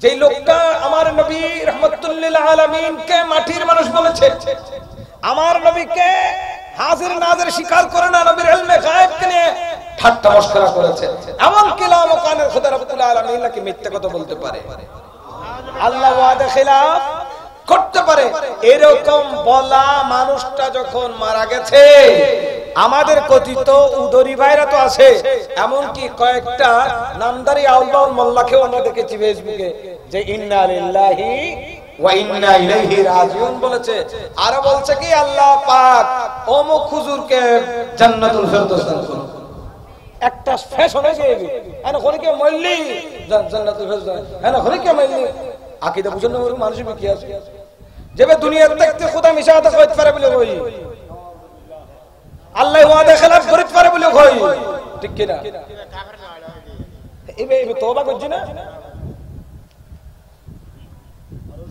যে লোকটা আমার নবী রাহমাতুল লিল আলামিন কে মাটির মানুষ বলেছে, আমার নবীকে হাজির নাজির স্বীকার করে না, নবীর ইলমে গায়েব কে নিয়ে ঠাট্টা মশকরা করেছে, এমন কিলা মকানের খোদা রব্বুল আলামিন নাকি মিথ্যা কথা বলতে পারে, আল্লাহ ওয়াদা খিলাফ করতে পারে। এরকম বলা মানুষটা যখন মারা গেছে, আমাদের কথিত উদরি ভাইরা তো আছে, এমনকি কয়েকটা নামদারি আউলবাউল মোল্লাকেও আমরা দেখেছি ফেসবুকে যে ইন্না লিল্লাহি ওয়া ইন্না ইলাইহি রাজিউন বলেছে, আর বলছে কি আল্লাহ পাক অমুক হুজুরকে জান্নাতুল ফেরদৌস দান করুন। একটা ফ্যাশন হয়ে গেছে, এনা খনিকে মইলি জান্নাতুল ফেরদৌস, এনা খনিকে মইলি আকীদা বুঝুন না মানুষের কি আছে, যেবে দুনিয়ার দেখতে খোদা মিশাতে কইতে পারে বলে কই, আল্লাহ ওয়াদা খেলাফ করতে পারে বলে কই, ঠিক কি না? এবে তওবা করছ না,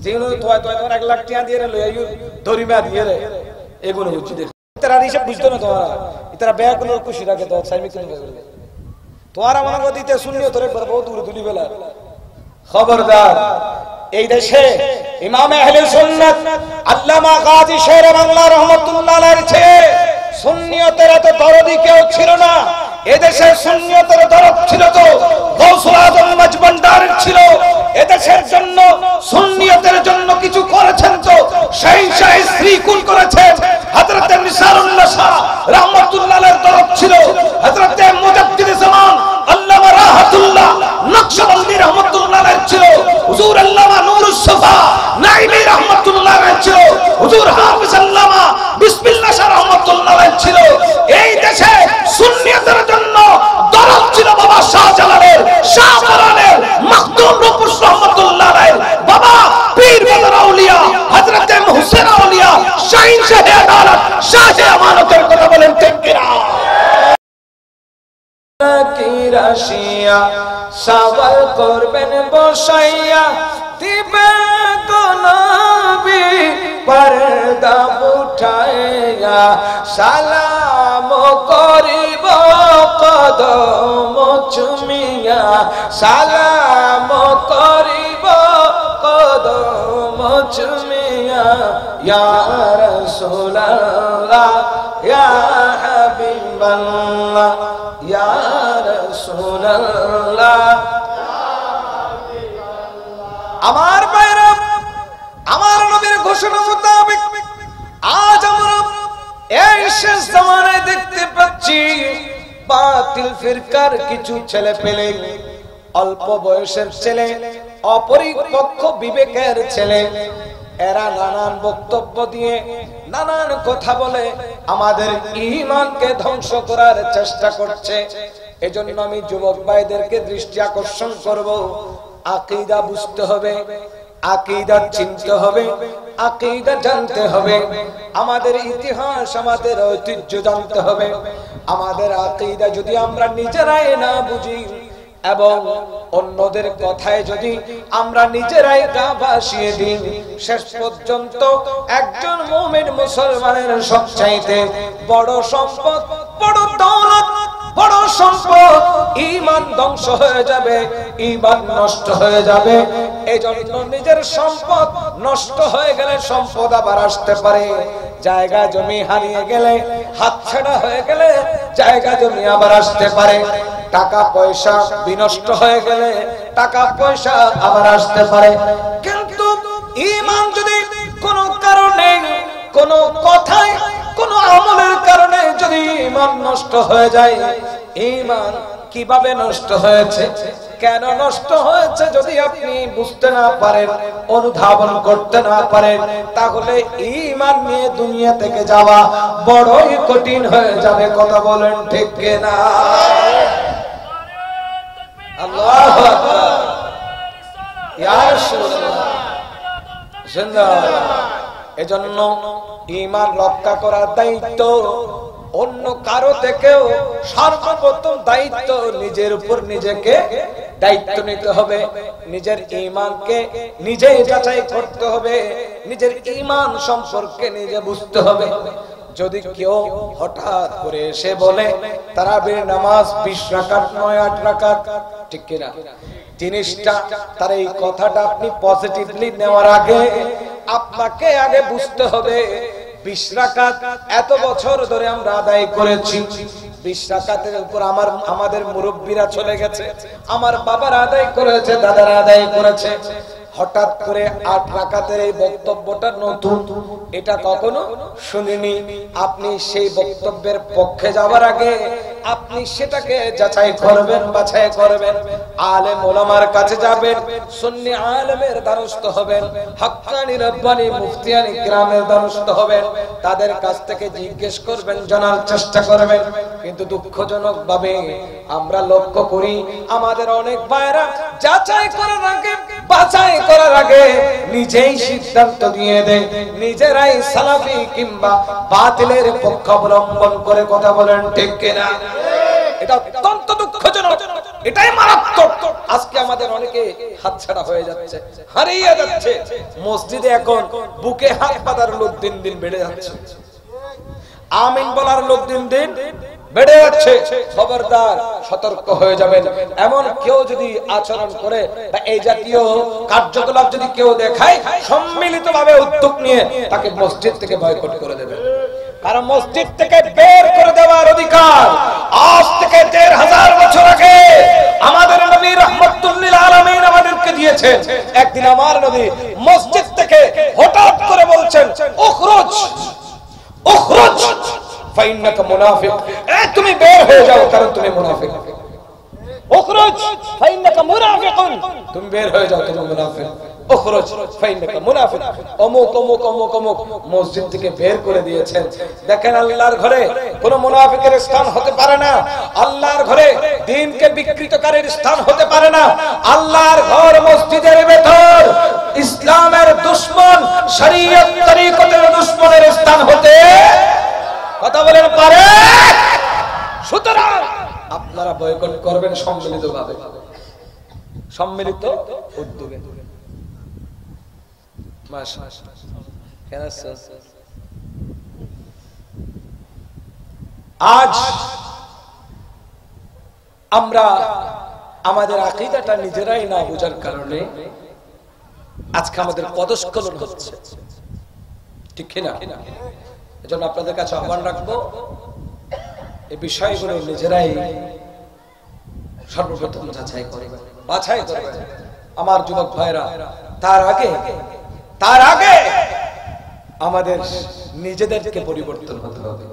যেন তোয় 1 লাখ টাকা দিয়ে লই আইও দরিমা দিয়ে রে, এগুলো হচ্ছে দেখ তারা হিসাব বুঝতো না, তোমার ইতারা ব্যাগুলো খুশি রাখে তো সাইমি তুমি বলে তোমার আমার গদিতে শুনিও তোরে বহুত দূর দুলি বেলা। খবরদার, এই দেশে ইমাম আহলে সুন্নাত আল্লামা গাজী শের বাংলা রাহমাতুল্লাহ আলাইহির চেয়ে সুন্নিয়তের এত দরদি কেউ ছিল না। এদেশের সুন্নিয়তের দরদ ছিল তো গৌসুল আজম মাজবান্ডারের ছিল, এদেশের জন্য সুন্নিয়তের জন্য কিছু করেছেন তো সেই সেই স্ত্রী কুল করেছেন। হযরত নিসারুল্লাহ শাহ রাহমাতুল্লাহ আলাইহির দরদ ছিল, হযরত মুজাদ্দিদ জামান আল্লামা রাহাতুল্লাহ নকশবন্দি রাহমাতুল্লাহ আলাইহির ছিল, হুজুর আল্লামা নুরুস সাফা নাইমি রাহমাতুল্লাহ আলাইহির ছিল, হুজুর হাফিজ আল্লামা বিসমিল্লাহ শাহ রাহমাতুল্লাহ আলাইহির ছিল। এই দেশে সুন্নিয়তের জন্য দরদ ছিল বাবা শাহজালালের, শাহপরানের, মাখদুম রূপস রাহমাতুল্লাহ আলাইহির, বাবা পীর বদর আউলিয়া হযরত মুহসিন আউলিয়া শাহিন শাহে আদালত শাহে আমানতের কথা বলেন ঠিক কিনা? কি রাশিয়া সাওয়াল করবেন বসাইয়া দিবে তো নবী পর্দা উঠাইয়া, সালাম করিব কদম চুমিয়া, সালাম করিব কদম চুমিয়া, ইয়া রাসূলুল্লাহ ইয়া হাবিবাল্লাহ ইয়া রাসূলুল্লাহ। আমার ভাইরা, আমার নবীর ঘোষণা মোতাবেক আজ আমরা এই শেষ জামানায় দেখতে পাচ্ছি বাতিল ফিরকার কিছু ছেলে পেলে, অল্প বয়সের ছেলে, অপরিপক্ক বিবেকের ছেলে, এরা নানান বক্তব্য দিয়ে নানান কথা বলে আমাদের ঈমানকে ধ্বংস করার চেষ্টা করছে। এজন্য আমি যুবক ভাইদেরকে দৃষ্টি আকর্ষণ করব, আকীদা বুঝতে হবে, আকীদা চিনতে হবে, আকীদা জানতে হবে, আমাদের ইতিহাস আমাদের ঐতিহ্য জানতে হবে। আমাদের আকীদা যদি আমরা নিজেরাই না বুঝি এবং অন্যদের কথায় যদি আমরা নিজেরাই গা ভাসিয়ে দিই, শেষ পর্যন্ত একজন মুমিন মুসলমানের সবচাইতে বড় সম্পদ, বড় দৌলত, বড় সম্পদ ঈমান ধ্বংস হয়ে যাবে, ঈমান নষ্ট হয়ে যাবে। এজন্য নিজের সম্পদ নষ্ট হয়ে গেলে সম্পদ আবার আসতে পারে, জায়গা জমি হারিয়ে গেলে, হাতছাড়া হয়ে গেলে জায়গা জমি আবার আসতে পারে, টাকা পয়সা বিনষ্ট হয়ে গেলে টাকা পয়সা আবার আসতে পারে। কিন্তু ঈমান যদি কোনো কারণে, কোনো কথায়, কোনো আমলের কারণে যদি ঈমান নষ্ট হয়ে যায়, ঈমান কিভাবে নষ্ট হয়েছে, কেন নষ্ট হয়েছে যদি আপনি বুঝতে না পারেন, অনুধাবন করতে না পারেন, তাহলে ঈমান নিয়ে দুনিয়া থেকে যাওয়া বড়ই কঠিন হয়ে যাবে। কথা বলেন ঠিক কিনা? আল্লাহু আকবার, ইয়া রাসূলুল্লাহ জিন্দাবাদ। এজন্য ঈমান রক্ষা করার দায়িত্ব অন্য কারো থেকেও সর্বপ্রথম দায়িত্ব নিজের উপর নিজেকে দায়িত্ব নিতে হবে, নিজের ঈমানকে নিজেই যাচাই করতে হবে, নিজের ঈমান সম্পর্কে নিজে বুঝতে হবে। যদি কেউ হঠাৎ করে এসে বলে তারাবির নামাজ 20 রাকাত নয় 8 রাকাত, ঠিক কিনা? জিনিসটা তার এই কথাটা আপনি পজিটিভলি নেওয়ার আগে আপনাকে আগে বুঝতে হবে 20 রাকাত এত বছর ধরে আমরা আদায় করেছি। 20 রাকাতের উপর আমাদের মুরব্বীরা চলে গেছে, আমার বাবারা আদায় করেছে, দাদারা আদায় করেছে। হঠাৎ করে 8 রাকাতের এই বক্তব্যটা নতুন, এটা কখনো শুনিনি। আপনি সেই বক্তব্যের পক্ষে যাওয়ার আগে আপনি সেটাকে যাচাই করবেন, বাছাই করবেন। আলেম ওলামার কাছে যাবেন, সুন্নি আলেমের দ্বারস্থ হবেন, হাক্কানি রব্বানি মুফতিয়ানি কিরামের দ্বারস্থ হবেন, তাদের কাছ থেকে জিজ্ঞেস করবেন, জানার চেষ্টা করবেন। কিন্তু দুঃখজনক ভাবে আমরা লক্ষ্য করি আমাদের অনেক ভাইরা যাচাই করার আগে, বাছাই করার আগে নিজেই সিদ্ধান্ত দিয়ে দেয়, নিজেরাই সালাফি কিংবা বাতিলের পক্ষ অবলম্বন করে কথা বলেন, ঠিক কিনা? এটা অত্যন্ত দুঃখজনক, এটাই মারাত্মক। আজকে আমাদের অনেকে হাতছাড়া হয়ে যাচ্ছে, হারিয়ে যাচ্ছে। মসজিদে এখন বুকে হাত পাতার লোক দিন দিন বেড়ে যাচ্ছে, আমিন বলার লোক দিন দিন বেড়ে যাচ্ছে। খবরদার, সতর্ক হয়ে যাবেন। এমন কেউ যদি আচরণ করে বা এই জাতীয় কার্যকলাপ যদি কেউ দেখায়, সম্মিলিতভাবে উদ্যোগ নিয়ে তাকে মসজিদ থেকে বয়কট করে দেবেন। কারণ মসজিদ থেকে বের করে দেওয়ার অধিকার আজ থেকে 1500 বছর আগে আমাদের নবী রাহমাতুল লিল আলামিন আমাদেরকে দিয়েছেন। একদিন আমার নবী মসজিদ থেকে হঠাৎ করে বলছেন, উখরুজ উখরুজ ফাইন্নাকা মুনাফিক, তুমি বের হয়ে যাও কারণ তুমি মুনাফিক। উখরুজ ফাইন্নাকা মুনাফিকুন, তুমি বের হয়ে যাও, তুমি মুনাফিক। উখরুজ ফাইন্নাকা মুনাফিক, অমুক অমুক অমুক অমুক মসজিদ থেকে বের করে দিয়েছেন। দেখেন, আল্লাহর ঘরে কোন মুনাফিকের স্থান হতে পারে না, আল্লাহর ঘরে দ্বীনকে বিকৃতকারীর স্থান হতে পারে না। আল্লাহর ঘর মসজিদের ভেতর ইসলামের দুশমন, শরীয়ত তরিকতের দুশমনের স্থান হতে কথা বলেন পারে। সুতরাং আপনারা বয়কট করবেন সম্মিলিতভাবে, সম্মিলিত উদ্যোগে। আজ আমরা আমাদের আকীদাটা নিজেরাই না বোঝার কারণে আজকে আমাদের পদস্খলন হচ্ছে, ঠিক কিনা? এজন্য আপনাদের কাছে আহ্বান রাখবো, এই বিষয়গুলো নিজেরাই সর্বপ্রথম যাচাই করবেন, বাছাই করবেন। আমার যুবক ভাইরা, তার আগে আমাদের নিজেদেরকে পরিবর্তন হতে হবে।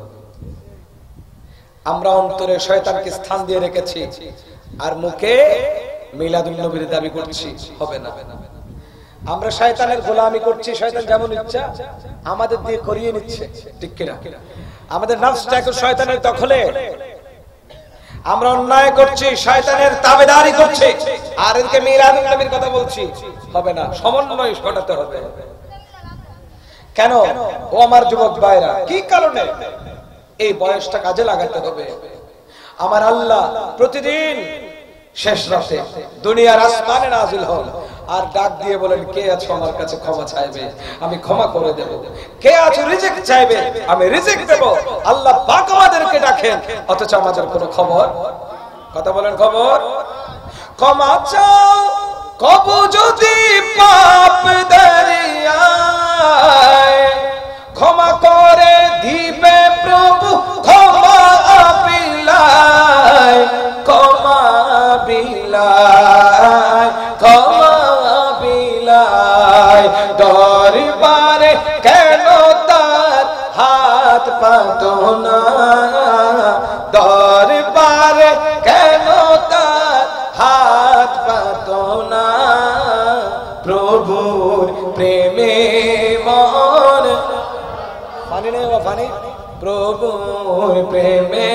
আমরা অন্তরে শয়তানকে স্থান দিয়ে রেখেছি আর মুখে মিলাদুন নবীর দাবি করছি, হবে না। আমরা শয়তানের গোলামি করছি, শয়তান যেমন ইচ্ছা আমাদের দিয়ে করিয়ে নিচ্ছে, ঠিক কিনা? আমাদের নফসটা এখন শয়তানের দখলে, আমরা অন্যায় করছি, শয়তানের তাবেদারি করছি, আর এদিকে মিলাদুন নবীর কথা বলছি, হবে না। সমন্বয় ঘটাতে হবে। কেন? ও আমার যুবক ভাইরা, কি কারণে? এই বয়সটা কাজে লাগাতে হবে। আমার আল্লাহ প্রতিদিন শেষ রাতে দুনিয়ার আসমানে নাজিল হন আর ডাক দিয়ে বলেন, কে আছো আমার কাছে ক্ষমা চাইবে, আমি ক্ষমা করে দেব। কে আছো রিজিক চাইবে, আমি রিজিক দেব। আল্লাহ পাক আমাদেরকে ডাকেন, অথচ আমাদের কোনো খবর, কথা বলেন, খবর। ক্ষমা চাও কবু যদি পাপ দরিয়ায়, ক্ষমা করে দিবে প্রভু ক্ষমা বিলায়, ক্ষমা বিলায়, ক্ষমা বিলায়। দরবারে কেন তার হাত পাতো না, দরবারে কেন তার হাত পাতো না। প্রভুর প্রেমে মন পানি নেই, পানি। প্রভুর প্রেমে,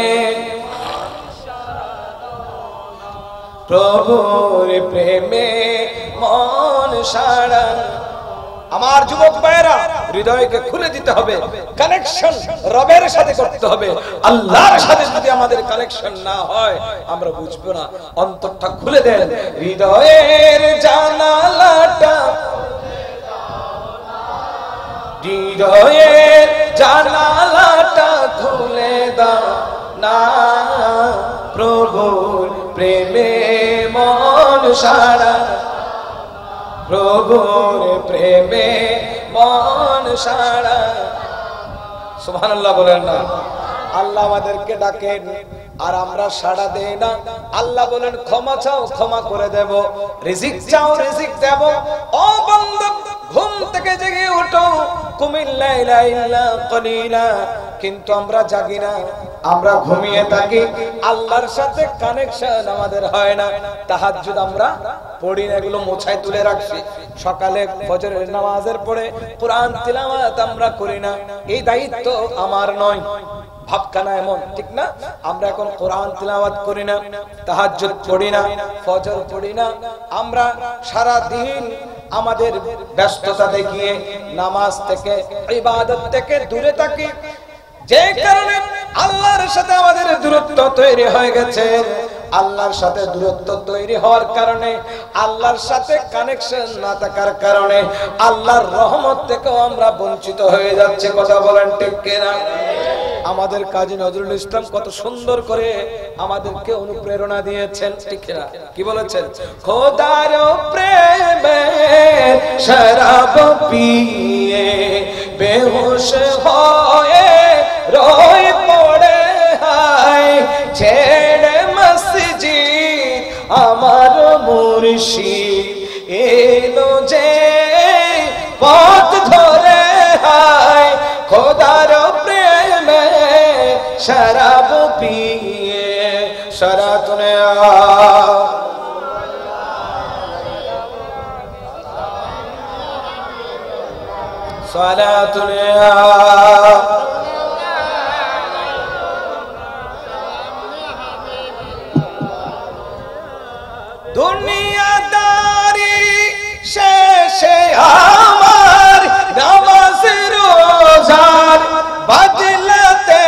প্রভুর প্রেমে মন সারা। আমার যুবক ভাইরা, হৃদয়কে খুলে দিতে হবে, কানেকশন রবের সাথে করতে হবে। আল্লাহর সাথে যদি আমাদের কানেকশন না হয় আমরা বুঝবো না। অন্তরটা খুলে দেন, হৃদয়ের জানালাটা, হৃদয়ের জানালাটা খুলে দাও না। প্রভুর প্রেমে মন মন সারা, প্রভুর প্রেমে মন সারা। সুবহানাল্লাহ বলেন না? আল্লাহ আমাদেরকে ডাকেন আর আমরা সাড়া দেই না। আল্লাহ বলেন ক্ষমা চাও ক্ষমা করে দেব, রিজিক চাও রিজিক দেব। ও বান্দা ঘুম থেকে জেগে ওঠো, কুমিল লাইলা ইল্লা কলিলা। কিন্তু আমরা জাগি না, আমরা ঘুমিয়ে থাকি। আল্লাহর সাথে কানেকশন আমাদের হয় না। তাহাজ্জুদ আমরা পড়ি না, এগুলো মোছায় তুলে রাখছি। সকালে ফজরের নামাজের পরে কোরআন তিলাওয়াত আমরা করি না, এই দায়িত্ব আমার নয়। ভাবখানা এমন, ঠিক না? আমরা এখন কোরআন তিলাওয়াত করি না, তাহাজ্জুদ পড়ি না, ফজর পড়ি না। আমরা সারা দিন আমাদের ব্যস্ততা দেখিয়ে নামাজ থেকে, ইবাদত থেকে দূরে থাকি। যে কারণে আল্লাহর সাথে আমাদের দূরত্ব তৈরি হয়ে গেছে। আল্লাহর সাথে দূরত্ব তৈরি হওয়ার কারণে, আল্লাহর সাথে কানেকশন না থাকার কারণে আল্লাহর রহমত থেকেও আমরা বঞ্চিত হয়ে যাচ্ছে। কথা বলেন ঠিক কিনা? আমাদের কাজী নজরুল ইসলাম কত সুন্দর করে আমাদেরকে অনুপ্রেরণা দিয়েছেন, ঠিক না? কি বলেছেন? খোদার প্রেমে শরাব পিয়ে বেহুশ হয়ে রোয় পড়ে হায়, ছেড়ে মসজিদ আমার মুর্শিদ এলো যে পথ ধরে হায়। খোদার প্রেমে শরাব পিয়ে শরাতুনে সালাতুনে দুনিয়াদারি শেষে আমার নামাজ রোজার বদলাতে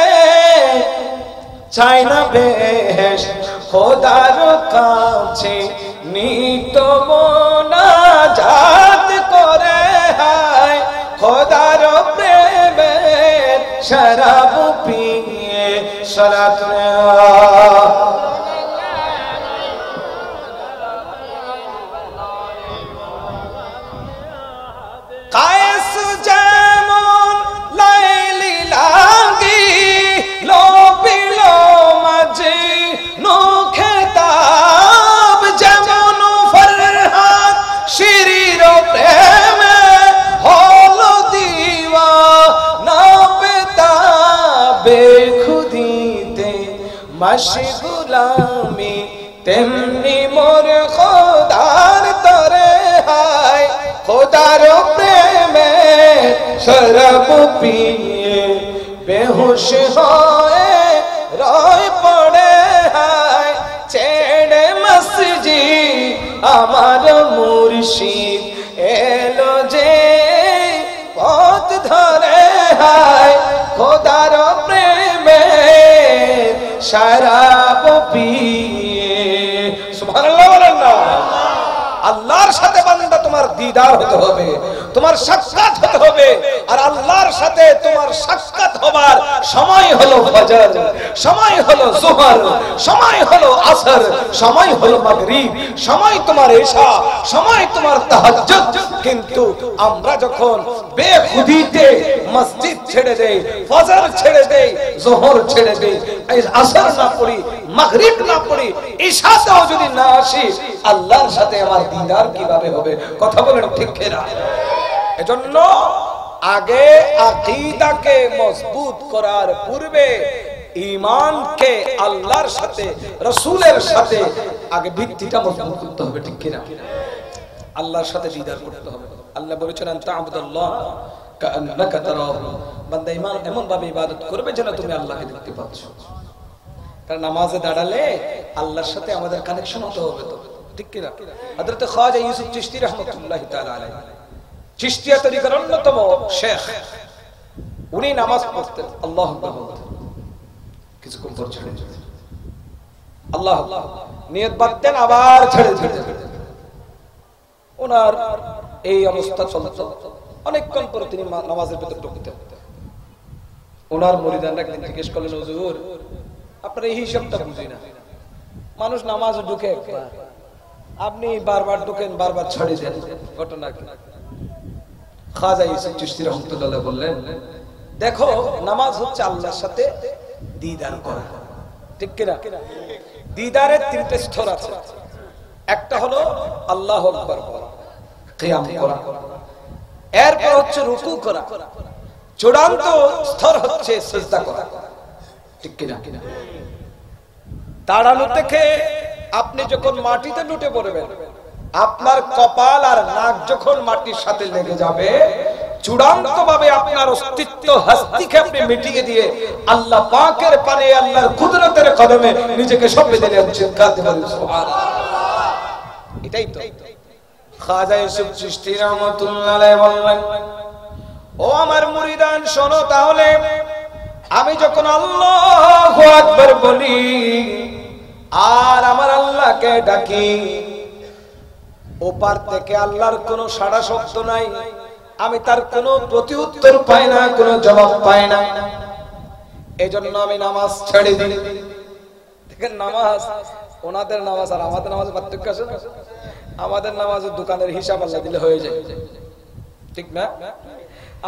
চাই না বেহেশত। খোদার কাছে নিত মোনাজাত করে হায়, খোদার প্রেমে শরাব পিয়ে সালাতুনে কায়েস যেমন লাইলি লাগি লোপিল মাঝে নোখে তাব, যেমন ফরহাদ শিরির প্রেমে হলো দিওয়ানা পেতা বেখুদিতে মশগুলামি, তেমনি মোর খোদার তরে হায়। খোদার প্রেমে শরাব পিয়ে বেহুশ হয়ে রয় পড়ে হায়, ছেড়ে মসজিদ আমার মুর্শিদ এলো যে পথ ধরে হায়। খোদার প্রেমে শরাব পিয়ে। সুবহানাল্লাহ বলেন না? আল্লাহর সাথে বান্দা তোমার দিদার হতে হবে, তোমার সাক্ষাৎ হতে হবে। আর আল্লাহর সাথে তোমার সাক্ষাৎ হবার সময় হলো ফজর, সময় হলো যোহর, সময় হলো আসর, সময় হলো মাগরিব, সময় তোমার ইশা, সময় তোমার তাহাজ্জুদ। কিন্তু আমরা যখন বেখুদিতে মসজিদ ছেড়ে দেই, ফজর ছেড়ে দেই, যোহর ছেড়ে দেই, আসর না পড়ি, মাগরিব না পড়ি, ইশাতেও যদি না আসি, আল্লাহর সাথে আমার দিদার কিভাবে হবে? কথা বলেন ঠিক কিনা? এজন্য আগে আকীদাকে মজবুত করার পূর্বে ঈমানকে আল্লাহর সাথে, রাসূলের সাথে আগে ভিত্তিটা মজবুত করতে হবে, ঠিক কিনা? আল্লাহর সাথে দিদার করতে হবে। আল্লাহ বলেছেন আনতা আবুদাল্লাহ কাআন্নাকা তারাহু, বান্দা ঈমান এমন ভাবে ইবাদত করবে যেন তুমি আল্লাহকে দেখতে পাচ্ছ। কারণ নামাজে দাঁড়ালে আল্লাহর সাথে আমাদের কানেকশন হতে হবে, তো ঠিক কিনা? হযরত খাজা ইউসুফ চিশতি রাহমাতুল্লাহি তাআলা আলাইহি, চিশতিয়া তরিকার অন্যতম শেখ, উনি নামাজ পড়তেন, আল্লাহু আকবার বলতেন, কিছুক্ষণ পর ছেড়ে দিতেন, আল্লাহ আল্লাহ নিয়ত বাঁধতেন, আবার ছেড়ে দিতেন। ওনার এই অবস্থা চলতো। অনেকক্ষণ পর তিনি নামাজের ভিতর ঢুকতেন। ওনার মুরিদানরা একদিন জিজ্ঞেস করলেন, হুজুর আপনার এই হিসাবটা বুঝি না, মানুষ নামাজ ঢুকে একবার, আপনি বারবার ঢোকেন, বারবার ছাড়ি দেন, ঘটনা কি? খাজা ইউসুফ চিশতি রাহমাতুল্লাহ বললেন, দেখো নামাজ হচ্ছে আল্লাহর সাথে দিদার করা, ঠিক কিনা? দিদারের তিনটে স্তর আছে। একটা হলো আল্লাহু আকবার বলা, কিয়াম করা, এরপর হচ্ছে রুকু করা, চূড়ান্ত স্তর হচ্ছে সিজদা করা, ঠিক কিনা? দাঁড়ানো থেকে আপনি যখন মাটিতে লুটে পড়বেন, আপনার কপাল আর নাক যখন মাটির সাথে লেগে যাবে, চূড়ান্ত ভাবে আপনার অস্তিত্ব হস্তিকে আপনি মিটিয়ে দিয়ে আল্লাহ পাকের পানে, আল্লাহর কুদরতের কদমে নিজেকে সঁপে দিলেন। সুবহানাল্লাহ। এটাই তো খাজা ইউসুফ চিশতি রাহমাতুল্লাহ আলাইহি বললেন, ও আমার মুরিদান শোনো, তাহলে আমি যখন আল্লাহু আকবার বলি আর আমার আল্লাহকে ডাকি, ওপার থেকে আল্লাহর কোনো সাড়া শব্দ নাই, আমি তার কোনো প্রতি উত্তর পাই না, কোনো জবাব পাই না। এজন্য আমি নামাজ ছেড়ে দিই। দেখেন নামাজ, ওনাদের নামাজ আর আমাদের নামাজ পার্থক্য আছে না? আমাদের নামাজের দোকানের হিসাব আল্লাহ দিলে হয়ে যায়, ঠিক না?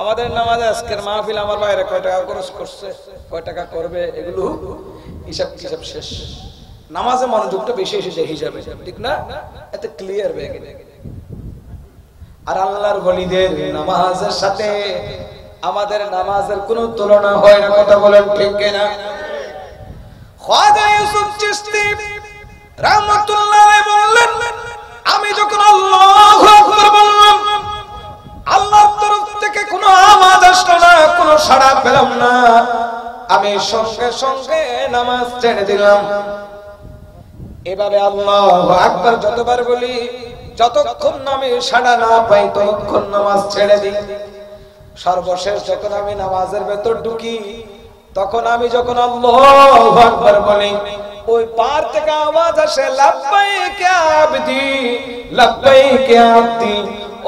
আমাদের নামাজে আজকের মাহফিল আমার বাইরে কয় টাকা খরচ করছে, কয় টাকা করবে, এগুলো হিসাব হিসাব শেষ। নামাজে মনোযোগটা বেশি এসেছে হিসাবে, ঠিক না? এত ক্লিয়ার হয়ে গেলে। আর আল্লাহর ওলিদের নামাজের সাথে আমাদের নামাজের কোনো তুলনা হয় না, কথা বলেন ঠিক কিনা? খাজা ইউসুফ চিশতি রাহমাতুল্লাহ আলাইহি বললেন, আমি যখন আল্লাহু আকবার বললাম, আল্লাহর তরফ থেকে কোনো আওয়াজ আসলো না, কোনো সাড়া পেলাম না, আমি সঙ্গে সঙ্গে নামাজ ছেড়ে দিলাম। এভাবে আল্লাহু আকবার যতবার বলি, যতক্ষণ আমি সাড়া না পাই ততক্ষণ নামাজ ছেড়ে দিই। সর্বশেষ যখন আমি নামাজের ভেতর ঢুকি, তখন আমি যখন আল্লাহু আকবার বলি, ওই পার থেকে আওয়াজ আসে, লাব্বাইক ইয়া আবদি, লাব্বাইক ইয়া আবদি,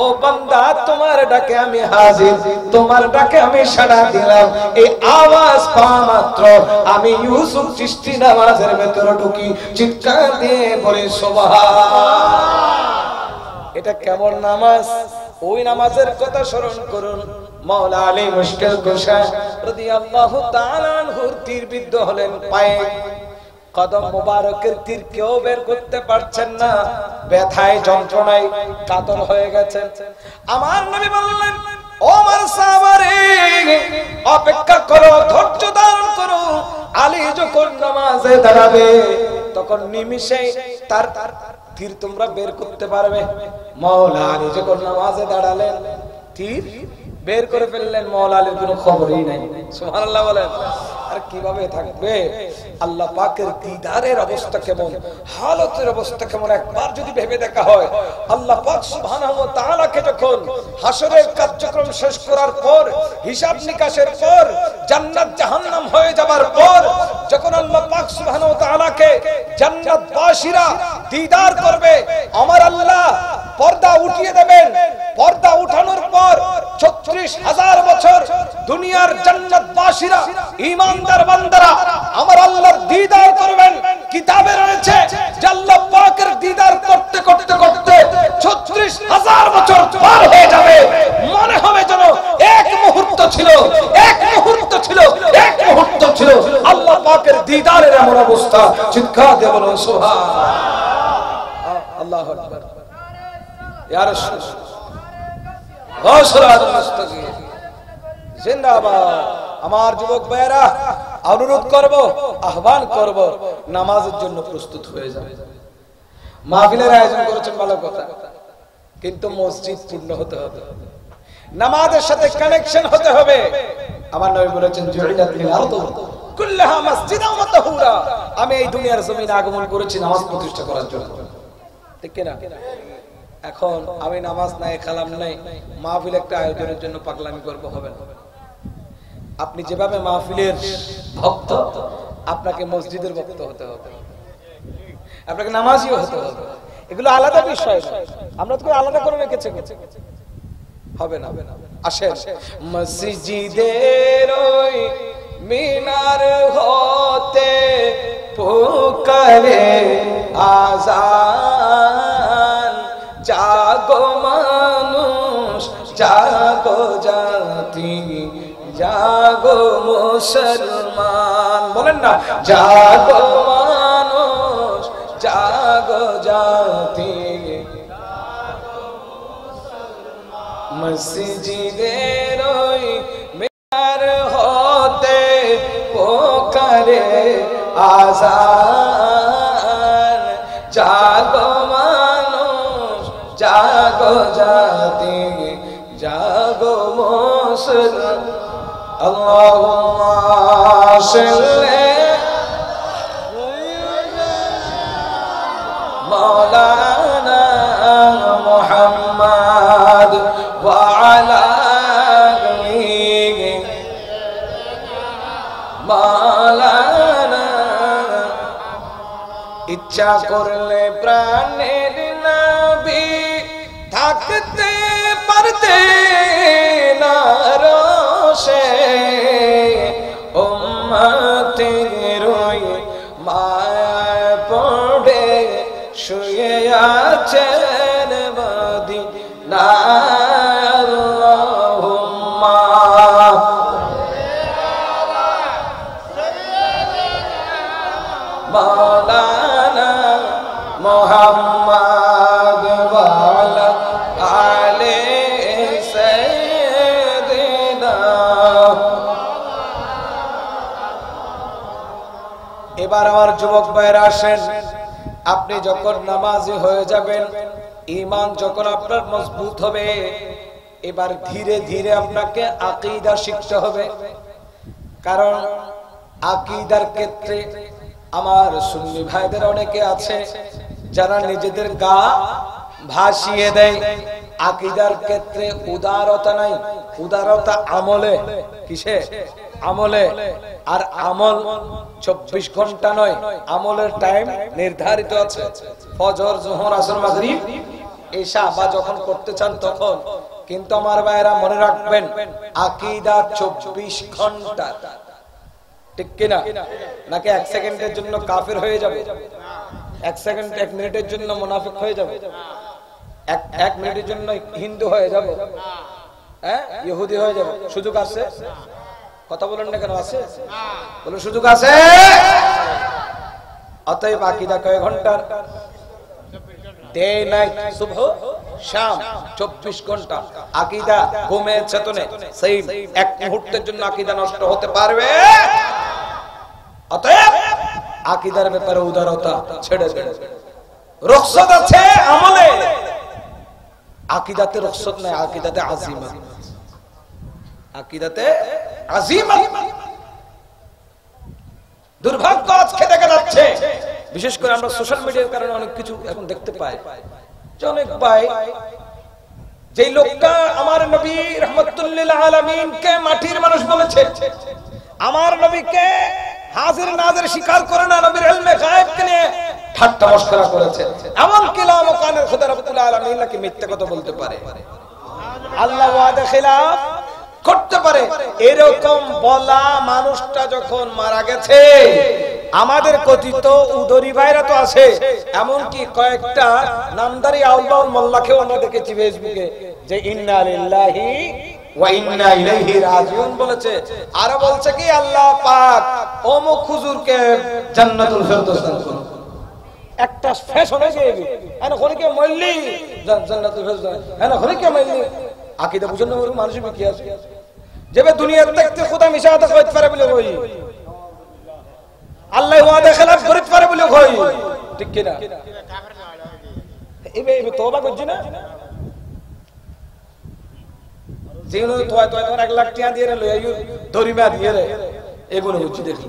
ও বান্দা তোমার ডাকে আমি হাজির, তোমার ডাকে আমি সাড়া দিলাম। এই আওয়াজ পাওয়া মাত্র আমি ইউসুফ চিশতি নামাজের ভেতরে ঢুকি, চিৎকার দিয়ে বলি সুবহান। এটা কেমন নামাজ? ওই নামাজের কথা স্মরণ করুন। মাওলা আলী মুশকিল কুশা রাদিয়াল্লাহু তাআলা আনহুর তীরবিদ্ধ হলেন পায়ে, কদম মোবারকের তীর কেউ বের করতে পারছেন না, ব্যথায় যন্ত্রণায় কাতর হয়ে গেছেন। আমার নবী বললেন, ও আমার সাহাবারে, অপেক্ষা করো, ধৈর্য ধারণ করো, আলী যখন নামাজে দাঁড়াবে তখন নিমিষে তার তীর তোমরা বের করতে পারবে। মাওলা আলী যখন নামাজে দাঁড়ালেন, তীর বের করে ফেললেন, মাওলা আলীর কোনো খবরই নাই। সুবহানাল্লাহ বলেন। আর কিভাবে থাকবে? আল্লাহ পাকের দিদারের অবস্থা কেমন, হালতের অবস্থা কেমন একবার যদি ভেবে দেখা হয়। আল্লাহ পাক সুবহানাহু ওয়া তাআলাকে যখন হাসরের কার্যক্রম শেষ করার পর, হিসাব নিকাশের পর, জান্নাত জাহান্নাম হয়ে যাবার পর, যখন আল্লাহ পাক সুবহানাহু ওয়া তাআলাকে জান্নাতবাসীরা দিদার করবে, আমার আল্লাহ পর্দা উঠিয়ে দেবেন। পর্দা উঠানোর পর ৩৬,০০০ বছর দুনিয়ার জান্নাতবাসীরা, ঈমানদার বান্দারা আমার আল্লাহর দিদার করবেন। কিতাবে রয়েছে যে আল্লাহ পাকের দিদার করতে করতে করতে ৩৬,০০০ বছর পার হয়ে যাবে, মনে হবে যেন এক মুহূর্ত ছিল, এক মুহূর্ত ছিল, এক মুহূর্ত ছিল। আল্লাহ পাকের দিদারের এমন অবস্থা, চিৎকার দিয়ে বলো সুবহানাল্লাহ। আল্লাহু আকবার। ইয়া রাসূলুল্লাহ জিন্দাবাদ। আমার যুবক ভাইয়েরা, অনুরোধ করব, আহ্বান করব, নামাজের জন্য প্রস্তুত হয়ে যাবে। মাহফিলের আয়োজন করেছেন ভালো কথা, কিন্তু মসজিদ পূর্ণ হতে হবে, নামাজের সাথে কানেকশন হতে হবে। আমার নবী বলেছেন, জুইলাত লিল আরদু কুল্লাহা মাসজিদাও ওয়া তাহুরা, আমি এই দুনিয়ার জমিনে আগমন করেছি নামাজ প্রতিষ্ঠা করার জন্য, ঠিক কি না? এখন আমি নামাজ নাই, কালাম নাই, মাহফিল একটা আয়োজনের জন্য পাগলামি করব, হবে না। আপনি যেভাবে মাহফিলের ভক্ত, আপনাকে মসজিদের ভক্ত হতে হবে, আপনাকে নামাজিও হতে হবে। এগুলো আলাদা বিষয়, আমরা তো আলাদা করে রেখেছি, হবে না। আসেন মসজিদের ওই মিনার হতে পুকারে আযান, জাগো মানুষ জাগো জাতি জাগো মুসলমান বলেন না জাগো মানুষ জাগো জাতি মসজিদের ওই মিনার হতে পোকারে আযান জাগো মানুষ জাগো জাতি জাগো মুসলমান আল্লাহুম্মা সাল্লি মাওলানা মুহাম্মদ ওয়া আলা আলিহি মাওলানা ইচ্ছা করলে প্রাণের নবী থাকতে পারতে না রোশে উম্মতের ওই মায়া পড়ে শুয়ে আছেন মদিনায় আল্লাহুম্মা মাওলানা মুহাম্মদ ওয়া আলা আলি সাইয়্যিদিনা। এবার আমার যুবক ভাইরা আসেন, আপনি যখন নামাজি হয়ে যাবেন, ঈমান যখন আপনার মজবুত হবে, এবার ধীরে ধীরে আপনাকে আকীদা শিখতে হবে। কারণ আকীদার ক্ষেত্রে আমার সুন্নি ভাইদের অনেকে আছে যারা নিজেদের গা ভাসিয়ে দেয়। আকীদার ক্ষেত্রে উদারতা নাই, উদারতা আমলে। কিসে? আমলে। আর আমল 24 ঘন্টা নয়, আমলের টাইম নির্ধারিত আছে। ফজর, যোহর, আসর, মাগরিব, এশা বা যখন করতে চান তখন। কিন্তু আমার ভাইরা মনে রাখবেন, আকীদা 24 ঘন্টা। ঠিক কিনা? নাকি 1 সেকেন্ডের জন্য কাফের হয়ে যাবে, 1 সেকেন্ড 1 মিনিটের জন্য মুনাফিক হয়ে যাবে, 1 মিনিটের জন্য হিন্দু হয়ে যাবে, হ্যাঁ ইহুদি হয়ে যাবে? সুযোগ আছে? কথা বলেন না কেন? আছে? বলে সুযোগ আছে। অতএব আকীদা কয় ঘন্টার? ডে নাইট, সুবহ শাম, 24 ঘন্টা। আকীদা ঘুমে চেতনে সেই 1 মুহূর্তের জন্য আকীদা নষ্ট হতে পারবে? অতএব আকীদার ব্যাপারে উদারতা ছেড়ে দেন। রুখসত আছে আমলে, আকীদাতে রুখসত নাই, আকীদাতে আযিমত। আকীদাতে আযিমত। দুর্ভাগ্য আজকে দেখা যাচ্ছে, বিশেষ করে আমরা সোশ্যাল মিডিয়ার কারণে অনেক কিছু এখন দেখতে পাই যে অনেক ভাই, যেই লোকটা আমার নবী রাহমাতুল লিল আলামিন কে মাটির মানুষ বলেছে, আমার নবীকে হাজির নাজির স্বীকার করে না, নবীর ইলমে গায়েব কে নিয়ে ঠাট্টা মশকরা করেছে, এমন কিলাম কানের খোদা রব্বুল আলামিন নাকি মিথ্যা কথা বলতে পারে, আল্লাহ ওয়াদা খিলাফ করতে পারে। এরকম বলা মানুষটা যখন মারা গেছে, আমাদের কথিত উদরি ভাইরা তো আছে, এমনকি কয়েকটা নামদারি আউলবাউল মোল্লাকেও আমরা দেখেছি ফেসবুকে যে ইন্না লিল্লাহি ওয়া ইন্না ইলাইহি রাজিউন বলেছে। আর বলছে কি আল্লাহ পাক অমুক হুজুরকে জান্নাতুল ফেরদৌস দান করুন। একটা ফ্যাশন হয়ে গেছে, এনা খনিকে মইলি জান্নাতুল ফেরদৌস, এনা খনিকে মইলি। আকীদা বুঝেন না মানুষের কি আছে? যেবে দুনিয়ার দেখতে খোদা মিশাতে কইতে পারে বলে কই, আল্লাহ ওয়াদা খেলাফ করতে পারে বলে কই, ঠিক কি না? এবে তওবা করছ না, যেন তোয় 1 লাখ টাকা দিয়ে লই আইও দরিমা দিয়ে রে, এগুলো হচ্ছে দেখি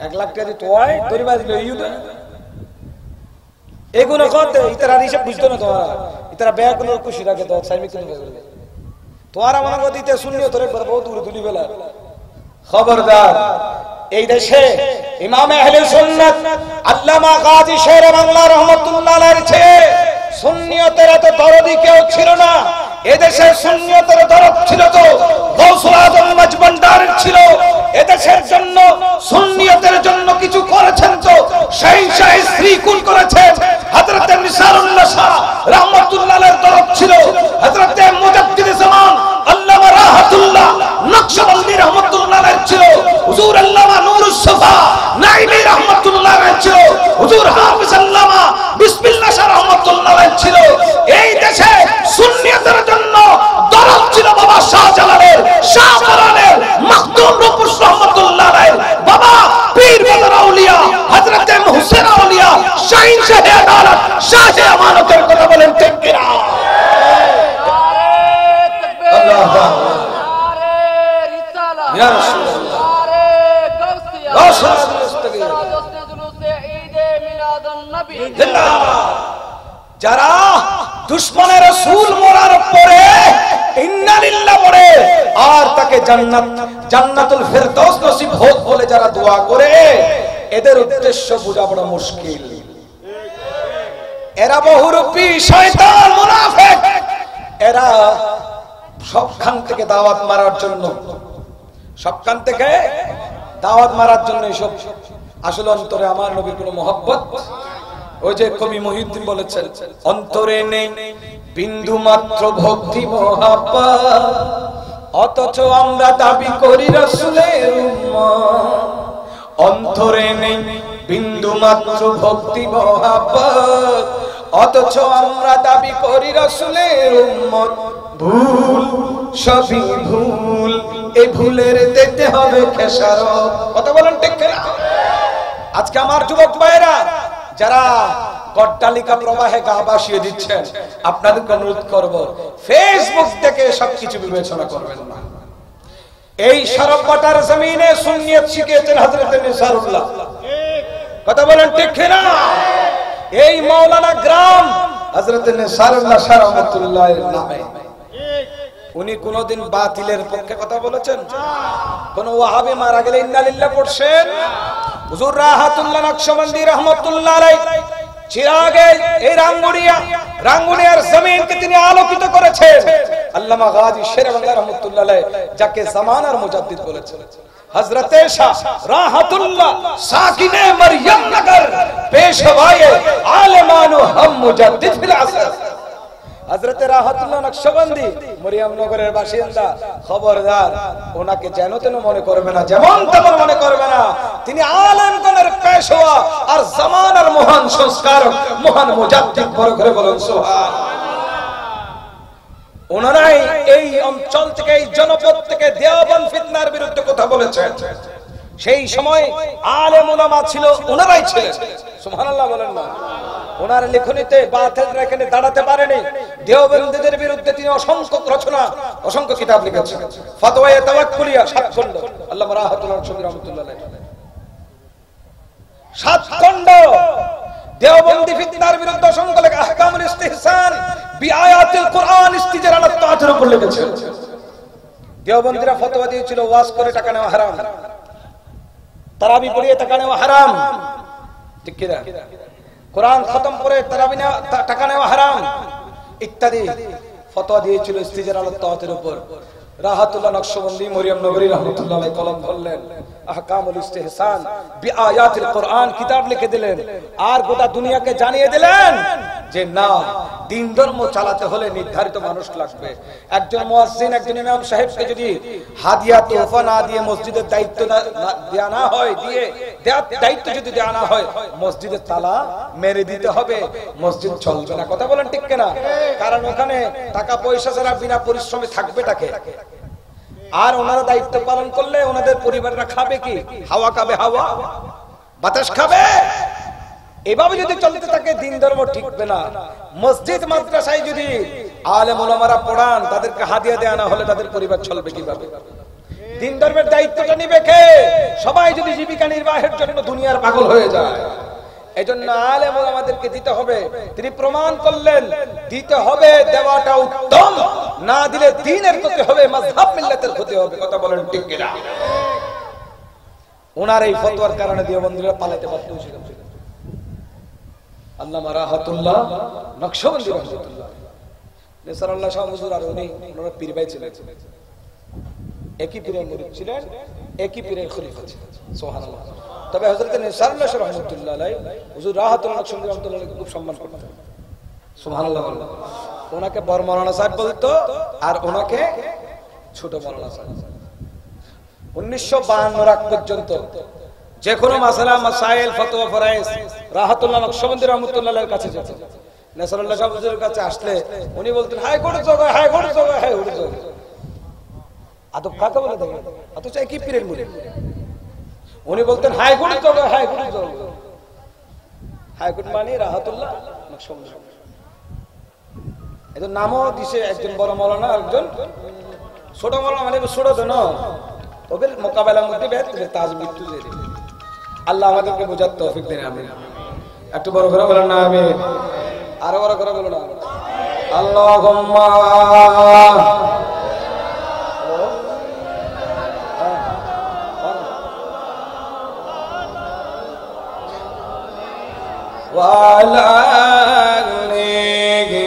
1 লাখ টাকা দিয়ে তোয় দরিমা দিয়ে লই আইও, এগুলো করতে ইতারা হিসাব বুঝতো না। তোরা ইতারা ব্যাগুলো খুশি রাখে তো সাইমি কোন ব্যাগুলো তোরা মনে করে দিতে শুনিও তোরে বহুত দূরে তুলি বেলা। খবরদার, এই দেশে ইমাম আহলে সুন্নাত আল্লামা গাজী শের বাংলা রাহমাতুল্লাহ আলাইহির চেয়ে সুন্নিয়তের এত দরদি কেউ ছিল না। এই দেশে সুন্নিয়তের দরদ ছিল তো গৌসুল আজম মজবন্দারের ছিল, এদেশের জন্য সুন্নিয়তের জন্য কিছু করেছেন তো সেই স্ত্রী খুন করেছেন। হযরত নিসারুল্লাহ শাহ রাহমাতুল্লাহ আলাইহির তরফ ছিল, হযরত মুজাদ্দিদ জামান আল্লামা রাহাতুল্লাহ নকশবন্দি রাহমাতুল্লাহ আলাইহি ছিল, হুজুর আল্লামা নূরুস সাফা নাইমি রাহমাতুল্লাহ আলাইহি ছিল, হুজুর হাফিজ আল্লামা বিসমিল্লাহ শাহ রাহমাতুল্লাহ আলাইহি ছিল। এই দেশে সুন্নিয়তের জন্য দরদ ছিল বাবা শাহজালালের, শাহপরানের, মাখদুম রূপস রাহমাতুল্লাহ আলাইহি, বাবা পীর বদর আউলিয়া হযরত মুহসিন আউলিয়া শাহিন শাহে আদালত শাহে আমানতের কথা বলেন ঠিক কি না? আল্লাহু আকবার, ইয়া রাসূলুল্লাহ, যারা দুশমনের রাসূল মরার পরে ইন্না লিল্লাহ পড়ে আর তাকে জান্নাতুল ফেরদৌস নসিব হোক বলে যারা দোয়া করে, এদের উদ্দেশ্য বোঝা বড় মুশকিল। এরা বহুরূপী শয়তান মুনাফিক, এরা সবখান থেকে দাওয়াত মারার জন্য, সবখান থেকে দাওয়াত মারার জন্য এসব। আসলে অন্তরে আমার নবীর কোনো মহব্বত, ওই যে কবি মহিউদ্দিন বলেছেন, অন্তরে নেই বিন্দু মাত্র ভক্তি মহব্বত, অথচ আমরা দাবি করি রাসূলের উম্মত। অন্তরে নেই বিন্দু মাত্র ভক্তি মহব্বত, অথচ আমরা দাবি করি রাসূলের উম্মত। ভুল সবই ভুল, এই ভুলের দেখতে হবে খেসারত। কথা বলেন ঠিক কিনা? আজকে আমার যুবক ভাইরা যারা গড্ডালিকা প্রবাহে গা ভাসিয়ে দিচ্ছেন, আপনাদেরকে অনুরোধ করব, ফেসবুক থেকে সবকিছু বিবেচনা করবেন না। এই শরফবাটার জমিনে সুন্নিয়ত শিখিয়েছেন হযরত নিসারুল্লাহ। কথা বলেন ঠিক কিনা? এই মাওলানা গ্রাম হযরত নিসারুল্লাহ শাহ রাহমাতুল্লাহর নামে। উনি কোনদিন বাতিলের পক্ষে কথা বলেছেন? কোন ওয়াহাবি মারা গেলে ইন্না লিল্লাহ পড়ছেন? হুজুর রাহাতুল্লাহ নকশবন্দি রাহমাতুল্লাহ আলাইহি চিরাগে এই রাঙ্গুনিয়ার জমিনকে তিনি আলোকিত করেছেন। আল্লামা গাজী শের বাংলা রাহমাতুল্লাহ আলাইহি যাকে জামানার মুজাদ্দিদ বলেছেন, হযরত শাহ রাহাতুল্লাহ সাকিনে মরিয়ম নগর পেশওয়ায়ে আলেমানো হাম মুজাদ্দিদ ফিল আসর। হযরত রাহাতুল্লাহ নকশবন্দি মরিয়ম নগরের বাসিন্দা, খবরদার ওনাকে যেন তেন মনে করবে না, যেমন তেমন মনে করবে না। তিনি আলেমগণের পেশওয়া আর জামানার মহান সংস্কারক, মহান মুজাদ্দিদ। বড় করে বলুন সুবহানাল্লাহ। ওনারাই এই অঞ্চল থেকে, এই জনপদ থেকে দেওবন্দ ফিতনার বিরুদ্ধে কথা বলেছেন। সেই সময় আলেম উলামা ছিল, ওনারাই ছিলেন। সুবহানাল্লাহ বলেন না? ওনার লেখনীতে বাতিলরা এখানে দাঁড়াতে পারেনি। দেওবন্দীদের বিরুদ্ধে তিনি অসংখ্য রচনা, অসংখ্য কিতাব লিখেছেন। ফতোয়ায়ে তাওয়াক্কুলিয়া 7 খণ্ড, আল্লামা রাহাতুল্লাহ রাহমাতুল্লাহ আলাইহি 7 খণ্ড। দেওবন্দি ফিতনার বিরুদ্ধে অসংখ্য লেখা, আহকামুল ইস্তিহসান বিআয়াতিল কুরআন ইস্তিজারাত তাআতের উপর লিখেছেন। দেওবন্দীরা ফতোয়া দিয়েছিল ওয়াজ করে টাকা নেওয়া হারাম, তারাবি পড়িয়ে টাকা নেওয়া হারাম, ঠিক কি না? কোরআন খতম করে তারাবি নেওয়া, টাকা নেওয়া হারাম ইত্যাদি ফতোয়া দিয়েছিল ইস্তিজারাত তাআতের উপর। রাহাতুল্লাহ নকশবন্দি মরিয়ম নগরী রাহমাতুল্লাহ আলাইহি কলম ধরলেন, আহকামুল ইস্তিহসান বিআয়াতিল কুরআন কিতাব লিখে দিলেন। আর গোটা দুনিয়াকে জানিয়ে দিলেন যে না, দিন ধর্ম চালাতে হলে নির্ধারিত মানুষ লাগবে। একজন মুয়াজ্জিন, একজন ইমাম সাহেবকে যদি হাদিয়া তোহফা না দিয়ে মসজিদের দায়িত্ব দেয়া না হয়, দায়িত্ব যদি দেয়া না হয়, মসজিদের তালা মেরে দিতে হবে, মসজিদ চলবে না। কথা বলেন ঠিক কিনা? কারণ ওখানে টাকা পয়সা ছাড়া বিনা পরিশ্রমে থাকবেটাকে। আর ওনারা দায়িত্ব পালন করলে ওনাদের পরিবাররা খাবে কি? হাওয়া খাবে, হাওয়া বাতাস খাবে। এভাবে যদি চলতে থাকে দিন ধর্ম ঠিকবে না। মসজিদ মাদ্রাসায় যদি আলেম ওলামারা পড়ান, তাদেরকে হাদিয়া দেয়া না হলে তাদের পরিবার চলবে কিভাবে? দিন ধর্মের দায়িত্বটা নিবে কে? সবাই যদি জীবিকা নির্বাহের জন্য দুনিয়ার পাগল হয়ে যায়। এজন্য আলেম ওলামাদেরকে দিতে হবে। তিনি প্রমাণ করলেন দিতে হবে, দেওয়াটা উত্তম, না দিলে দ্বীনের ক্ষতি হবে, মাযহাব মিল্লাতের ক্ষতি হবে। কথা বলেন ঠিক কিনা? ওনার এই ফতোয়ার কারণে দেওবন্দীরা পালাতে বাধ্য হয়েছিল। আল্লামা রাহাতুল্লাহ নকশবন্দি রাহমাতুল্লাহ নিসারুল্লাহ শাহ হুজুর আর উনি ওনার পীর ভাই ছিলেন। একই পীরের মুরিদ ছিলেন, একই পীরের খলিফা ছিলেন। সুবহানাল্লাহ। তবে হযরত নিসারুল্লাহ রাহমাতুল্লাহ আলাইহি হুজুর রাহাতুল্লাহ নকশবন্দি রাহমাতুল্লাহ আলাইহি খুব সম্মান করতেন। সুবহানাল্লাহ। ওনাকে বড় মাওলানা সাহেব বলতো আর ওনাকে ছোট মাওলানা সাহেব। 1952 রাত পর্যন্ত যে কোনো মাসালা মাসাইল ফতোয়া ফরায়েজ রাহাতুল্লাহ নকশবন্দি রাহমাতুল্লাহ আলাইহির কাছে যেতেন। নিসারুল্লাহ সাহেবের কাছে আসলে উনি বলতেন হাই কোর্টে যাও, হাই কোর্টে যাও, হাই কোর্টে যাও। আদব কাকে বলে দেখেন, অথচ একই পীরের মুরিদ। উনি বলতেন হাই কোর্টে যাও, হাই কোর্টে যাও। হাই কোর্ট মানে রাহাতুল্লাহ নকশবন্দি। এদের নামও দিছে, একজন বড় মাওলানা, একজন ছোট মাওলানা। মানে ছোট তো না, ওদের মোকাবেলার মধ্যে তাজ মৃত্যু। আল্লাহ আমাদেরকে বোঝার তৌফিক দেন। আমিন। একটু বড় করে বলেন না আমিন। আরো বড় করে বলো না আল্লাহুম্মা। ওয়ালা আলিহি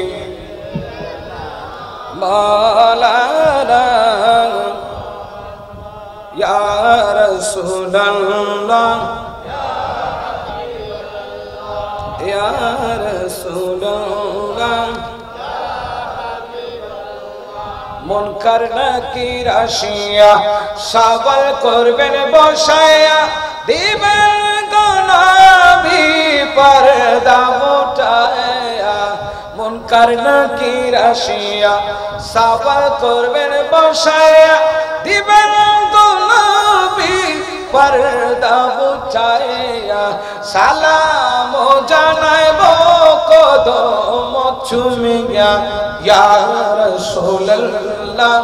মাওলানা ইয়া রাসূলুল্লাহ ইয়া রাসূলুল্লাহ মুনকার নাকির আসিয়া সওয়াল করবেন বসায়া দিবেন গুনাবি পর্দা উঠায়া। মুনকার নাকির আসিয়া সওয়াল করবেন বসায়া দিবেন গুনাবি পর্দা উঠায়া। সালাম জানাইব কদম চুমিয়া ইয়া রাসূলুল্লাহ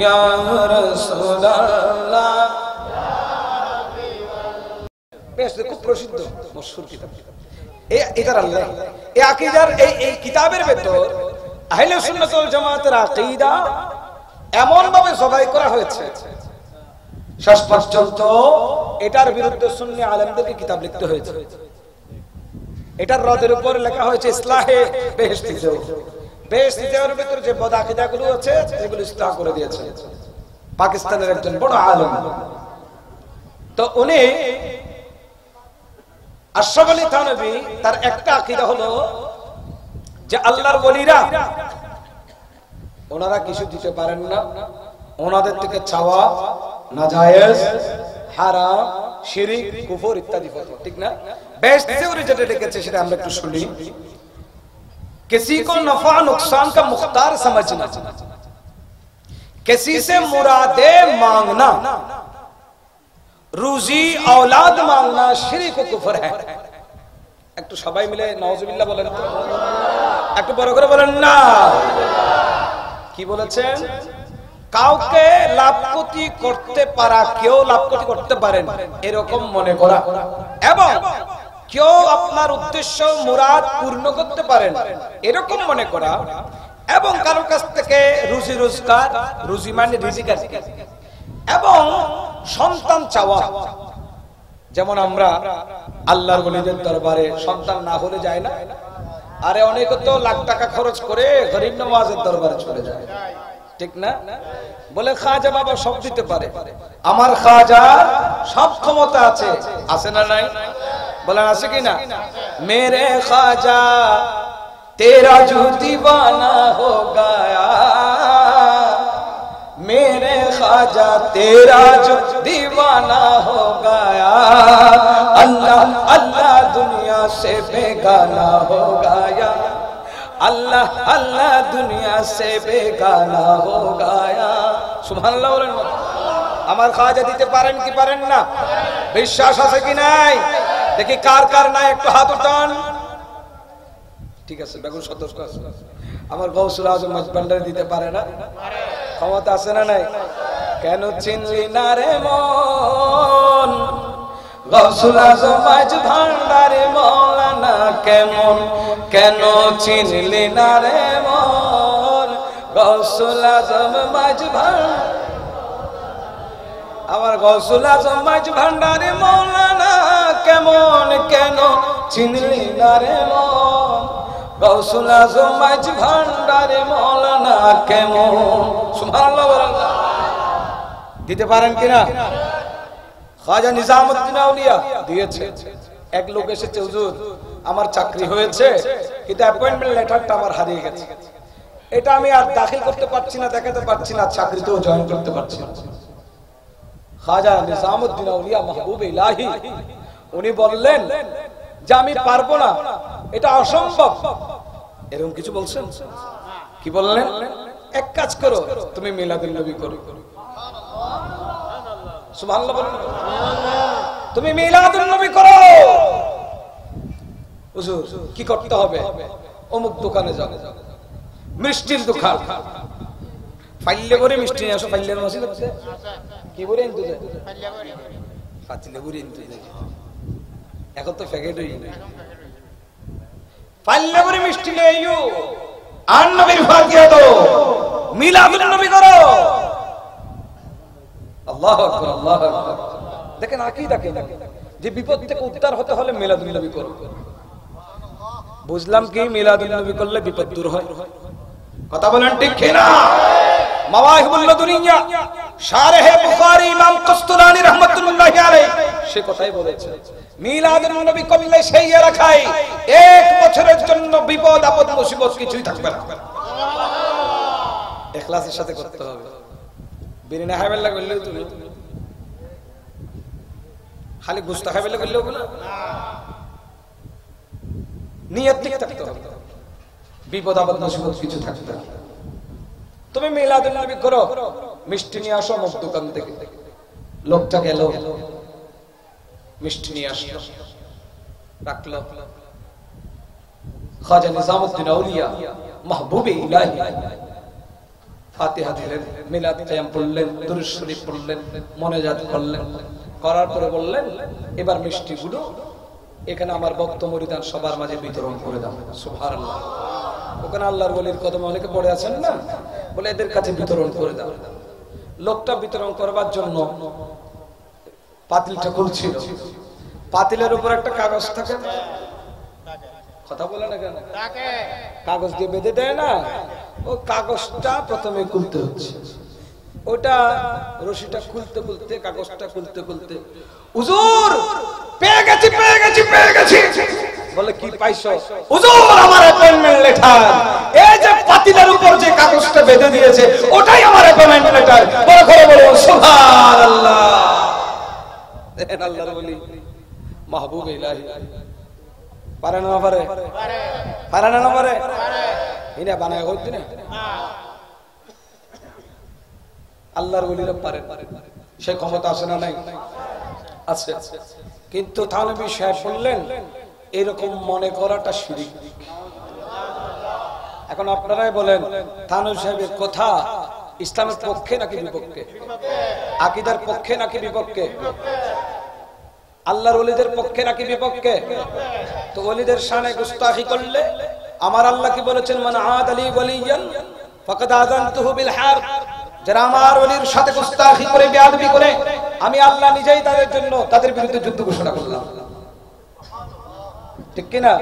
ইয়া রাসূলুল্লাহ। বেশ খুব প্রসিদ্ধ মশহুর কিতাব। এটার আল্লাহ এই আকীদার এই কিতাবের ভেতর আহলে সুন্নাত ওয়াল জামাতের আকীদা এমন ভাবে জবাই করা হয়েছে, শেষ পর্যন্ত এটার বিরুদ্ধে সুন্নি আলেমদেরকে কিতাব লিখতে হয়েছে। এটার রদের উপর লেখা হয়েছে ইসলাহে বেহেশতি জৌ। বেহেশতি জৌর ভিতর যে বদ আকীদাগুলো আছে এগুলো ইসলাহ করে দিয়েছে পাকিস্তানের একজন বড় আলেম। তো উনি আশরাফ আলী থানভী, তার একটা আকীদা হলো যে আল্লাহর ওলিরা ওনারা কিছু দিতে পারেন না, ওনাদের থেকে চাওয়া নাজায়েজ, হারাম, শিরক, কুফর ইত্যাদি ফতোয়া, ঠিক না? বেহেশতি জৌরে যেটা লিখেছে সেটা আমরা একটু শুনি। किसी को नफा नुकसान का मुख्तार समझना, किसी से मुरादे मांगना, রুজি औलाद मांगना শিরক ও কুফর है। একটু সবাই মিলে নাউজুবিল্লাহ বলেন তো, একটু বড় করে বলেন না। কি বলেছেন? কাউকে লাভ ক্ষতি করতে পারা, কেউ লাভ ক্ষতি করতে পারেন এরকম মনে করা, এবং কেউ আপনার উদ্দেশ্য মুরাদ পূর্ণ করতে পারেন এরকম মনে করা, এবং কারোর কাছ থেকে রুজি রোজগার, রুজি মানে রিজিক, এবং সন্তান চাওয়া। যেমন আমরা আল্লাহর ওলিদের দরবারে সন্তান না হলে যায় না, আরে অনেকে তো লাখ টাকা খরচ করে গরিব নওয়াজের দরবারে চলে যায়, ঠিক না? বলে খাজা বাবা সব দিতে পারে, আমার খাজা সব ক্ষমতা আছে, আছে না নাই? বলেন আছে কি না? মেরে খাজা তেরা জো দিওয়ানা হো গায়া, मेरे ख्वाजा तेरा जो दीवाना हो गया, अल्लाह अल्लाह दुनिया से बेगाना हो गया, अल्लाह अल्लाह दुनिया से बेगाना हो गया। सुबहानाल्लाह বলেন। আমার খাজা দিতে পারেন কি পারেন না? বিশ্বাস আছে কি নাই? দেখি কার কার নাই, একটু হাত উঠান। ঠিক আছে, বেগুন সতর্ক আছে। আমার গৌসুল আজম মজবান্ডার দিতে পারে না? ক্ষমতা আছে না নাই? কেন চিনলি না রে মন গৌসুল আজম মাঝ ভান্ডারে মৌলানা কেমন, কেন চিনলি না রে মন গৌসুল আজম মাঝ ভান্ডারে, আমার গৌসুল আজম মাঝ ভান্ডারে মৌলানা কেমন, কেন চিনলি না রে মন গৌসুল আজম মাঝ ভান্ডারে মৌলানা কেমন সুবহানাল্লাহ বলেন দিতে পারেন কিনা খাজা নিজামউদ্দিন আউলিয়া দিয়েছে এক লোক এসেছে হুজুর আমার চাকরি হয়েছে কিন্তু অ্যাপয়েন্টমেন্ট লেটারটা আমার হারিয়ে গেছে এটা আমি আর দাখিল করতে পারছি না দেখাতে পারছি না চাকরিতেও জয়েন করতে পারছি না খাজা নিজামউদ্দিন আউলিয়া মাহবুব ইলাহি উনি বললেন যে আমি পারবো না এটা অসম্ভব এরকম কিছু বলছেন কি বললেন এক কাজ করো তুমি মিলাদুন নবী করো সুবহানাল্লাহ বলেন তুমি মিলাদুন নবী করো হুজুর কি করতে হবে অমুক দোকানে যাও মিষ্টির দোকান ফাইলে করে মিষ্টি নিয়ে আসো ফাইলের মসজিদ আছে কি করে আনতে যায় ফাইলে করে আনতে যায় এখন তো প্যাকেট হই না ফাইলে করে মিষ্টি নিয়ে আইও আর নবীর ফাতিহা দাও মিলাদুন নবী করো আল্লাহু আকবার আল্লাহু আকবার দেখেন আকীদা কি যে বিপদ থেকে উদ্ধার হতে হলে মিলাদুন নবী করো বুঝলাম কি মিলাদুন নবী করলে বিপদ দূর হয় কথা বলেন ঠিক কি না মাওয়াহিবুল লাদুনিয়া শারহ বুখারী ইমাম কস্তুলানী রাহমাতুল্লাহি আলাইহি সে কথাই বলেছে মিলাদুন নবী করলে সেই রাখাই এক বছরের জন্য বিপদ আপদ মুসিবত কিছুই থাকবে না সুবহানাল্লাহ ইখলাসের সাথে করতে হবে বিনা হাবেলা করলেও তুমি খালি গুস্তা হাবেলা করলেও না নিয়ত ঠিক থাকতে হবে বিপদ আপদ মুসিবত কিছু থাকবে না তুমি মিলাদুন নবী করো মিষ্টি নিয়ে আসো মুখ দোকান থেকে লোকটা গেল মিষ্টি নিয়ে আসলো রাখলো খাজা নিজামউদ্দিন আউলিয়া মাহবুবে ইলাহি ফাতিহা দিলেন মিলাদ কিয়াম পড়লেন দুরূদ শরীফ পড়লেন মোনাজাত করলেন করার পরে বললেন এবার মিষ্টিগুলো এখানে আমার ভক্ত মুরিদান সবার মাঝে বিতরণ করে দাও সুবহানাল্লাহ ওখানে আল্লাহর ওলির কদমে অনেকে পড়ে আছেন না বলে এদের কাছে বিতরণ করে দাও লোকটা বিতরণ করবার জন্য পাতিলটা খুলছিল পাতিলের উপর একটা কাগজ থাকে কথা বলে না কেন কাগজ দিয়ে বেঁধে দেয় না ও কাগজটা প্রথমে খুলতে হচ্ছে ওটা রশিটা খুলতে খুলতে কাগজটা খুলতে খুলতে হুজুর পেয়ে গেছি বলে কি পাইছো হুজুর আমার অ্যাপয়েন্টমেন্ট লেটার এই যে পাতিলের উপর যে কাগজটা বেঁধে দিয়েছে ওটাই আমার অ্যাপয়েন্টমেন্ট লেটার বড় করে বলো সুবহানাল্লাহ দেখেন আল্লাহর ওলি মাহবুব ইলাহি পারে না পারে এটা বানায় হইতো না আল্লাহর ওলিরা পারে সে ক্ষমতা আছে না নাই আছে কিন্তু থানবী সাহেব বললেন এরকম মনে করাটা শিরক এখন আপনারাই বলেন থানবী সাহেবের কথা ইসলামের পক্ষে নাকি বিপক্ষে আকীদার পক্ষে নাকি বিপক্ষে আল্লাহর ওলিদের পক্ষে নাকি বিপক্ষে তো ওলিদের শানে গুস্তাখি করলে আমার আল্লাহ কি বলেছেন মান আদালি ওয়ালিয়ান ফাকাদ আযানতুহু বিল হারব যারা আমার ওলির সাথে গুস্তাখি করে বেয়াদবি করে আমি আল্লাহ নিজেই তাদের জন্য তাদের বিরুদ্ধে যুদ্ধ ঘোষণা করলাম ঠিক কি না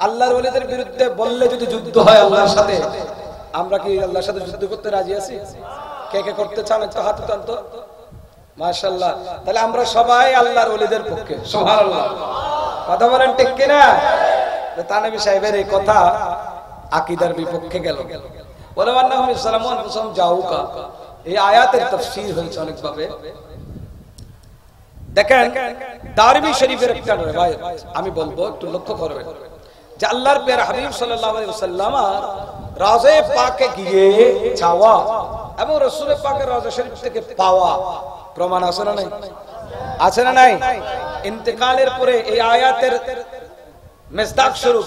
আল্লাহর ওলিদের বিরুদ্ধে বললে যদি যুদ্ধ হয় আল্লাহর সাথে আমরা কি আল্লাহর সাথে যুদ্ধ করতে রাজি আছি কে কে করতে চান একটু হাত উঠান তো মাশাআল্লাহ তাহলে আমরা সবাই আল্লাহর ওলিদের পক্ষে সুবহানাল্লাহ কথা বলেন ঠিক কি না তানবী সাহেবের এই কথা আকীদার বিপক্ষে গেল বলে আন্নাহুম সালামুন ফাসাম জাউকা এই আয়াতের তাফসীর হয়েছে অনেক ভাবে দেখেন দারমি শরীফের একটা riwayat আমি বলবো একটু লক্ষ্য করবেন যে আল্লাহর প্রিয় হাবিব সাল্লাল্লাহু আলাইহি ওয়াসাল্লাম রওজা পাকে গিয়ে চাওয়া এবং রাসূল পাকের রওজা শরীফ থেকে পাওয়া প্রমাণ আছে না নাই আছে না নাই ইন্তেকালের পরে এই আয়াতের মিসদাক স্বরূপ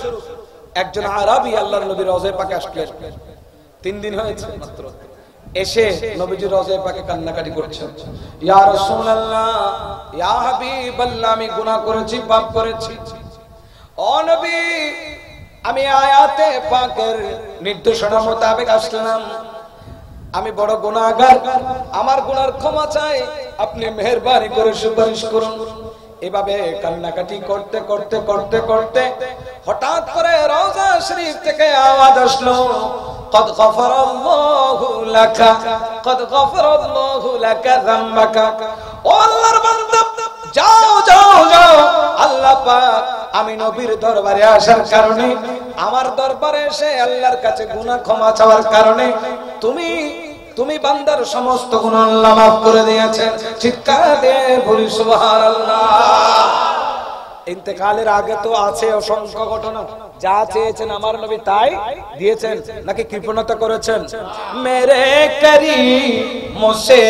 একজন আরবি আল্লাহর নবীর রওজা পাকে আসলেন 3 দিন হয়েছে মাত্র এসে নবীজির রওজা পাকে কান্নাকাটি করছেন ইয়া রাসূলুল্লাহ ইয়া হাবিবাল্লাহ আমি গুনাহ করেছি পাপ করেছি ও নবী আমি আয়াতে পাকের নির্দেশনা মোতাবেক আসলাম আমি বড় গুনাহগার আমার গুনার ক্ষমা চাই আপনি মেহেরবানি করে সুপারিশ করুন এভাবে কান্নাকাটি করতে করতে করতে করতে হঠাৎ করে রওজা শরীফ থেকে আওয়াজ আসলো, কদ গফারাল্লাহু লাকা, কদ গফারাল্লাহু লাকা যামবাকা। ও আল্লাহর বান্দা, যাও যাও যাও, আল্লাহ পাক আমি নবীর দরবারে আসার কারণে, আমার দরবারে এসে আল্লাহর কাছে গুনাহ ক্ষমা চাওয়ার কারণে তুমি বান্দার সমস্ত গুনাহ আল্লাহ মাফ করে দিয়েছেন। চিৎকার দিয়ে বলি সুবহানাল্লাহ। ইন্তেকালের আগে তো আছে অসংখ্য ঘটনা, যা চেয়েছেন আমার নবী তাই দিয়েছেন নাকি কৃপণতা করেছেন? মেরে করিমোসে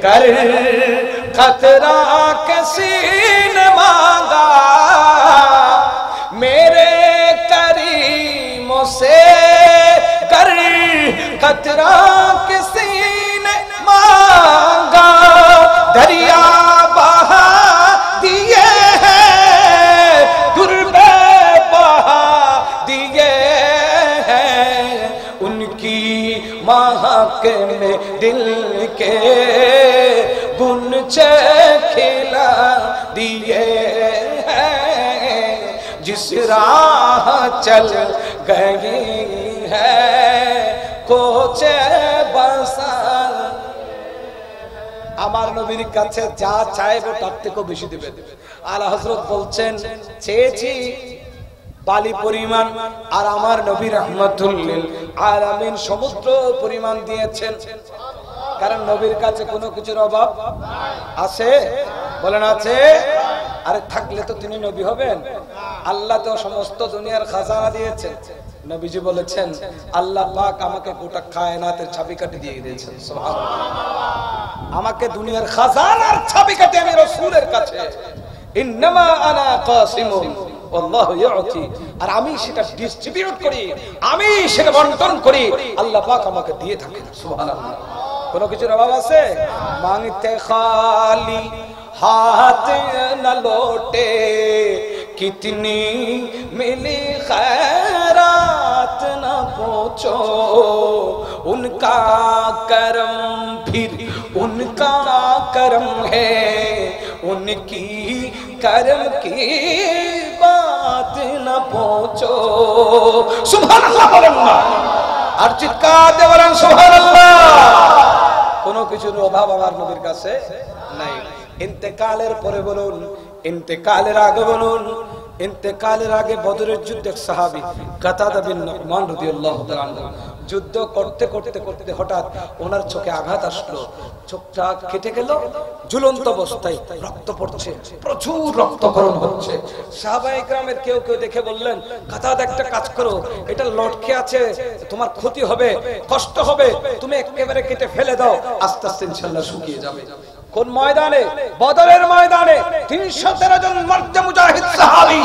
कर खतरा किसी ने मांगा, मेरे करीमों से कर खतरा किसी ने मांगा, दरिया बहा दिए हैं गुर्बे बहा दिए हैं, उनकी महक में दिल के गुनचे खिला दिए हैं, जिस राह चल गई है कोचे बसा। আমার নবীর কাছে যা চাইবো তার থেকেও বেশি দিবেন। আলা হযরত বলছেন, চেয়েছি বালি পরিমাণ, আর আমার নবী রাহমাতুল লিল আলামিন সমুদ্র পরিমাণ দিয়েছেন। কারণ নবীর কাছে কোনো কিছুর অভাব আছে? বলেন আছে? আরে থাকলে তো তিনি নবী হবেন। আল্লাহ তো সমস্ত দুনিয়ার খাজানা দিয়েছেন। নবীজি বলেছেন, আল্লাহ পাক আমাকে গোটা কায়নাতের চাবিকাঠি দিয়ে দিয়েছেন। সুবহানাল্লাহ। আমাকে দুনিয়ার খাজানার চাবিকাঠি আমি রাসূলের কাছে, ইন্নামা আনা কাসিমুন আল্লাহু ইউতি, আর আমি সেটা ডিস্ট্রিবিউট করি, আমি সেটা বন্টন করি, আল্লাহ পাক আমাকে দিয়ে থাকেন। সুবহানাল্লাহ। কোনো কিছুর অভাব আছে? মাংতে খালি হাত না লোটে, কিতনি মিলি खैरात ना पूछो, उनका करम फिर उनका करम है, उनकी करम की बात ना पूछो। सुभान अल्लाह। আর চিৎকার দিয়ে বলেন সুবহানাল্লাহ। কোনো কিছুর অভাব আমার নবীর কাছে নাই। ইন্তেকালের পরে বলুন, ইন্তেকালের আগে বলুন, ইন্তেকালের আগে বদরের যুদ্ধে সাহাবী কাতাদা বিন নুমান রাদিয়াল্লাহু তাআলা আনহু যুদ্ধ করতে করতে করতে হঠাৎ ওনার চোখে আঘাত আসলো, চোখটা কেটে গেল, ঝুলন্ত অবস্থায় রক্ত পড়ছে, প্রচুর রক্তক্ষরণ হচ্ছে। সাহাবায়ে কেরামের কেউ কেউ দেখে বললেন, কাতাদা একটা কাজ করো, এটা লটকে আছে, তোমার ক্ষতি হবে, কষ্ট হবে, তুমি একেবারে কেটে ফেলে দাও, আস্তে আস্তে ইনশাআল্লাহ শুকিয়ে যাবে। কোন ময়দানে? বদরের ময়দানে 313 জন মর্দে মুজাহিদ সাহাবী,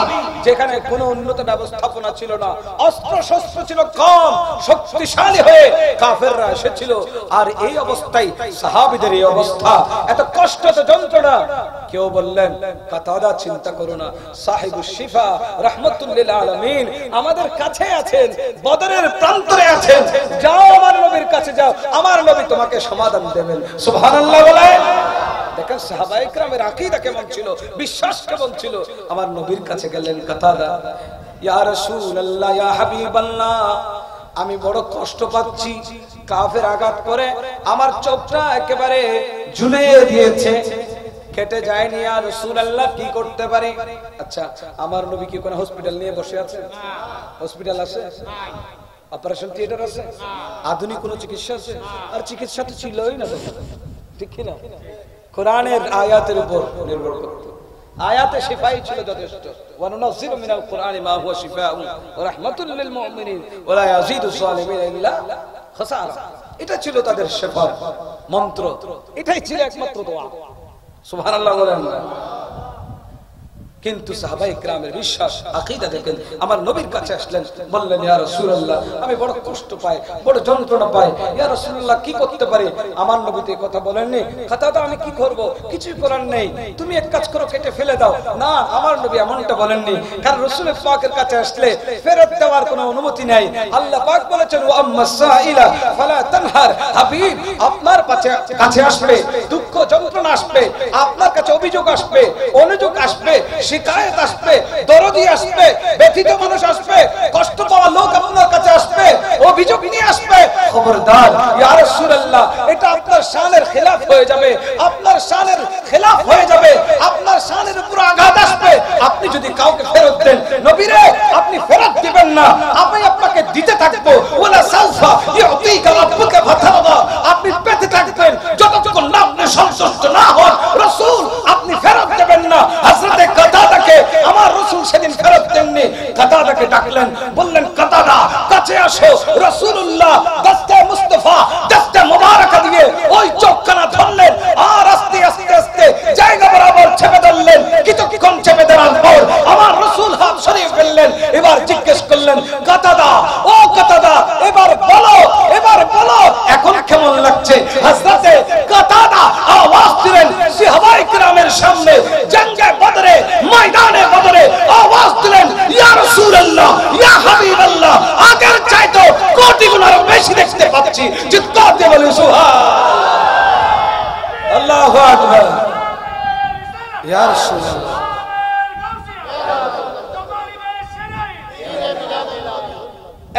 যেখানে কোনো উন্নত ব্যবস্থাপনা ছিল না, অস্ত্র শস্ত্র ছিল কম, শক্তিশালী হয়ে কাফেররা এসেছিল। আর এই অবস্থায় সাহাবীদের এই অবস্থা, এত কষ্ট, এত যন্ত্রণা। কেউ বললেন, কাতাদা চিন্তা করো না, সাহিবুশ শিফা রাহমাতুল লিল আলামিন আমাদের কাছে আছেন, বদরের প্রান্তরে আছেন, যাও আমার নবীর কাছে যাও, আমার নবী তোমাকে সমাধান দেবেন। সুবহানাল্লাহ বলেন। দেখেন সাহাবায়ে কেরামের আকীদা কেমন ছিল, বিশ্বাস কেমন ছিল। আমার নবীর কাছে গেলেন কাতাদা, ইয়া রাসূলুল্লাহ, ইয়া হাবিবাল্লাহ, আমি বড় কষ্ট পাচ্ছি, কাফের আঘাত করে আমার চোখটা একেবারে ঝুলিয়ে দিয়েছে, কেটে যায়নি। আর রাসূলুল্লাহ কি করতে পারি? আচ্ছা, আমার নবী কি কোনো হসপিটাল নিয়ে বসে আছে? হসপিটাল আছে? অপারেশন থিয়েটার আছে? আধুনিক কোনো চিকিৎসা আছে? আর চিকিৎসা তো ছিলই না, ঠিক কি না? কোরআনের আয়াতের উপর নির্ভর করত। আয়াতে শিফাই ছিল যথেষ্ট। ওয়া নুনাজ্জিলু মিনাল কুরআনি মা হুয়া শিফাউন ওয়া রাহমাতুল লিল মুমিনিন ওয়া লা ইয়াজিদুস সালিমিনা ইল্লা খাসারা। এটা ছিল তাদের শিফার মন্ত্র, এটাই ছিল একমাত্র দোয়া। সুবহানাল্লাহ বলেন। কিন্তু সাহাবায়ে কেরামের বিশ্বাস আকীদা দেখেন, আমার নবীর কাছে আসলেন, বললেন ইয়া রাসূলুল্লাহ আমি বড় কষ্ট পাই, বড় যন্ত্রণা পাই, ইয়া রাসূলুল্লাহ কি করতে পারি? আমার নবী তো কথা বলেননি, কাতাদা আমি কি করব? কিছুই করার নেই, তুমি এক কাজ করো, কেটে ফেলে দাও। না, আমার নবী এমনটা বলেননি, কারণ রাসূল পাকের কাছে আসলে ফেরত দেওয়ার কোনো অনুমতি নাই। আল্লাহ পাক বলেছেন ওয়া আম্মাস সাইলা ফালা তানহার, হাবিব আপনার কাছে আসবে দুঃখ যন্ত্রণা আসবে, আপনার কাছে অভিযোগ আসবে, অনুযোগ আসবে, শিকায়েত আসবে, দরদি আসবে, ব্যথিত মানুষ আসবে, কষ্ট পাওয়া লোক আপনার কাছে আসবে, অভিযোগ নিয়ে আসবে, খবরদার ইয়া রাসূলুল্লাহ এটা আপনার শানের খেলাফ হয়ে যাবে, আপনার শানের খেলাফ হয়ে যাবে, আপনার শানের উপর আঘাত আসবে। আপনি যদি কাউকে ফেরত দেন, নবী রে আপনি ফেরত দিবেন না, আমি আপনাকে দিতে থাকবো, ওয়ালা সাউফা ইউতিকা রাব্বুকা ফাতারদা, আপনি পেতে থাকবেন যতক্ষণ না আপনি সন্তুষ্ট না হন। রাসূল আপনি ফেরত দেবেন না। হযরতে কাতাদাকে আমার রাসূল সেদিন ফেরত দেননি, কাতাদাকে ডাকলেন, বললেন কাতাদা কাছে আসো। রাসূলুল্লাহ দস্তে মুস্তাফা দস্তে মুবারাকা দিয়ে ওই চোখখানা ধরলেন, আর আস্তে আস্তে আস্তে জায়গা বরাবর চেপে ধরলেন। কিছুক্ষণ চেপে ধরার পর আমার রাসূল হাত সরিয়ে ফেললেন। এবার জিজ্ঞেস করলেন কাতাদা, ও কাতাদা এবার বলো, এবার বলো এখন কেমন লাগছে? হযরতে কাতাদা আওয়াজ দিলেন সাহাবায়ে কেরামের সামনে, জঙ্গে বদরে, ময়দানে বদরে আওয়াজ দিলেন ইয়া রাসূলুল্লাহ ইয়া হাবিবাল্লাহ, আগের চাইতে কোটি গুণ আরো বেশি দেখতে পাচ্ছি। চিৎকার দিয়ে বলি সুবহানাল্লাহ, আল্লাহু আকবার, ইয়া রাসূলুল্লাহ।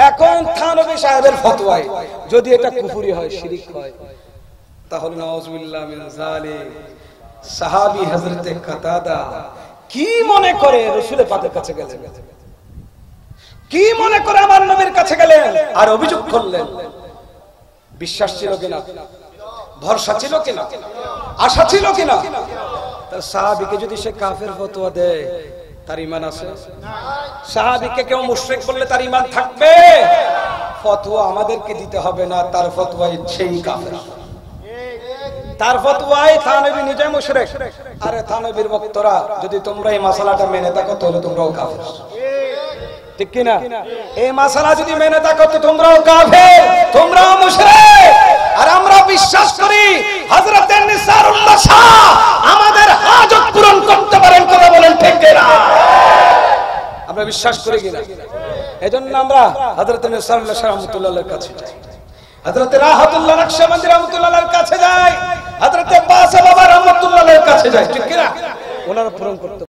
এখন থানবী সাহেবের ফতোয়ায় যদি এটা কুফরি হয়, শিরক হয়, তাহলে নাউযুবিল্লাহ মিন যালিক সাহাবী হযরতে কাতাদা কি মনে করে রাসূলের পাকের কাছে গেলেন, কি মনে করে আমার নবীর কাছে গেলেন আর অভিযোগ করলেন? বিশ্বাস ছিল কিনা? ভরসা ছিল কিনা? আশা ছিল কিনা? তার সাহাবীকে যদি সে কাফের ফতোয়া দেয়, তার ঈমান আছে? সাহাবীকে কেউ মুশরিক বললে তার ঈমান থাকবে? ফতোয়া আমাদেরকে দিতে হবে না, তার ফতোয়ায় সেই কাফের, তার ফতোয়ায় থানবী নিজে মুশরিক। আরে থানবীর ভক্তরা যদি তোমরা এই মাসালাটা মেনে থাকো তাহলে তোমরাও কাফের, ঠিক কি না? এই মাসালা যদি মেনে থাকো তো তোমরাও কাফের, তোমরাও মুশরিক। আর আমরা বিশ্বাস করি হযরতে নিসারুল্লাহ শাহ আমাদের হাজত পূরণ করতে পারেন, কথা বলেন ঠিক কি না? আমরা বিশ্বাস করি কিনা? এজন্য আমরা হযরতে নিসারুল্লাহ শাহ রাহমাতুল্লাহর কাছে যাই, হযরতে রাহাতুল্লাহ নকশবন্দি রাহমাতুল্লাহর কাছে যাই, হযরতে বাসা বাবা রাহমাতুল্লাহর কাছে যাই, ঠিক কি না? ওনারা পূরণ করতে